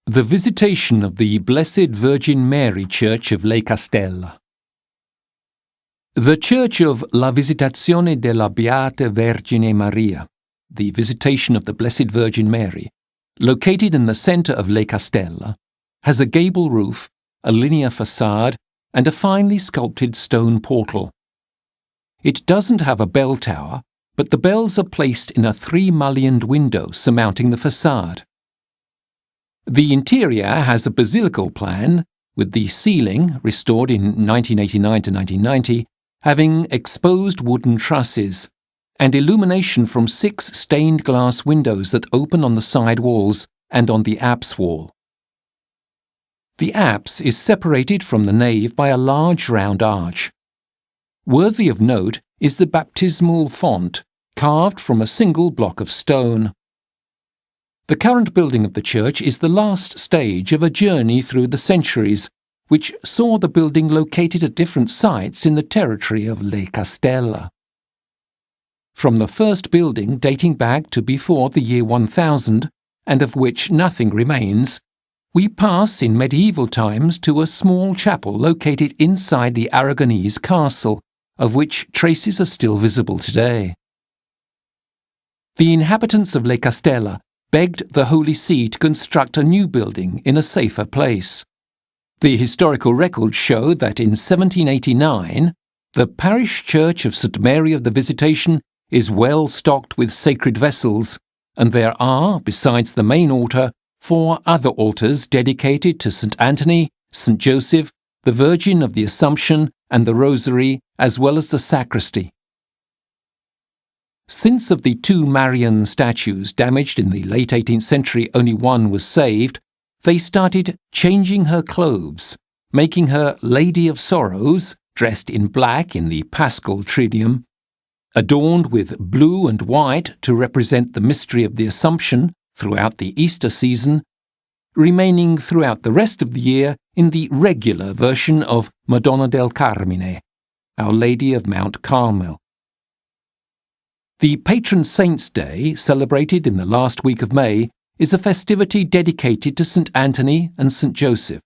The Visitation of the Blessed Virgin Mary Church of Le Castella. The Church of La Visitazione della Beata Vergine Maria, the Visitation of the Blessed Virgin Mary, located in the centre of Le Castella, has a gable roof, a linear facade, and a finely sculpted stone portal. It doesn't have a bell tower, but the bells are placed in a three-mullioned window surmounting the facade. The interior has a basilical plan, with the ceiling, restored in 1989 to 1990, having exposed wooden trusses, and illumination from 6 stained glass windows that open on the side walls and on the apse wall. The apse is separated from the nave by a large round arch. Worthy of note is the baptismal font, carved from a single block of stone. The current building of the church is the last stage of a journey through the centuries, which saw the building located at different sites in the territory of Le Castella. From the first building dating back to before the year 1000, and of which nothing remains, we pass in medieval times to a small chapel located inside the Aragonese castle, of which traces are still visible today. The inhabitants of Le Castella begged the Holy See to construct a new building in a safer place. The historical records show that in 1789, the parish church of St. Mary of the Visitation is well stocked with sacred vessels, and there are, besides the main altar, 4 other altars dedicated to St. Anthony, St. Joseph, the Virgin of the Assumption, and the Rosary, as well as the sacristy. Since of the 2 Marian statues damaged in the late 18th century only one was saved, they started changing her clothes, making her Lady of Sorrows, dressed in black in the Paschal Triduum, adorned with blue and white to represent the mystery of the Assumption throughout the Easter season, remaining throughout the rest of the year in the regular version of Madonna del Carmine, Our Lady of Mount Carmel. The Patron Saint's Day, celebrated in the last week of May, is a festivity dedicated to St. Anthony and St. Joseph.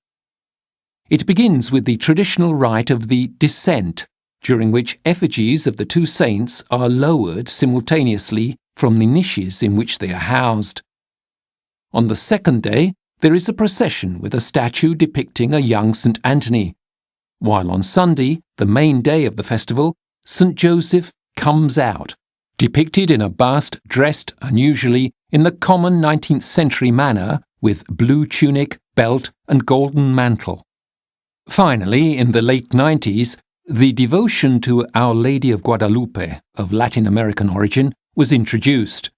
It begins with the traditional rite of the Descent, during which effigies of the 2 saints are lowered simultaneously from the niches in which they are housed. On the second day, there is a procession with a statue depicting a young St. Anthony, while on Sunday, the main day of the festival, St. Joseph comes out, depicted in a bust dressed unusually in the common 19th century manner with blue tunic, belt and golden mantle. Finally, in the late 90s, the devotion to Our Lady of Guadalupe, of Latin American origin, was introduced.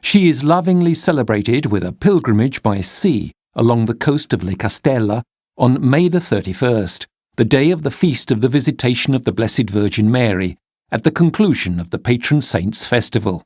She is lovingly celebrated with a pilgrimage by sea along the coast of Le Castella on May the 31st, the day of the feast of the Visitation of the Blessed Virgin Mary, at the conclusion of the Patron Saint's Festival.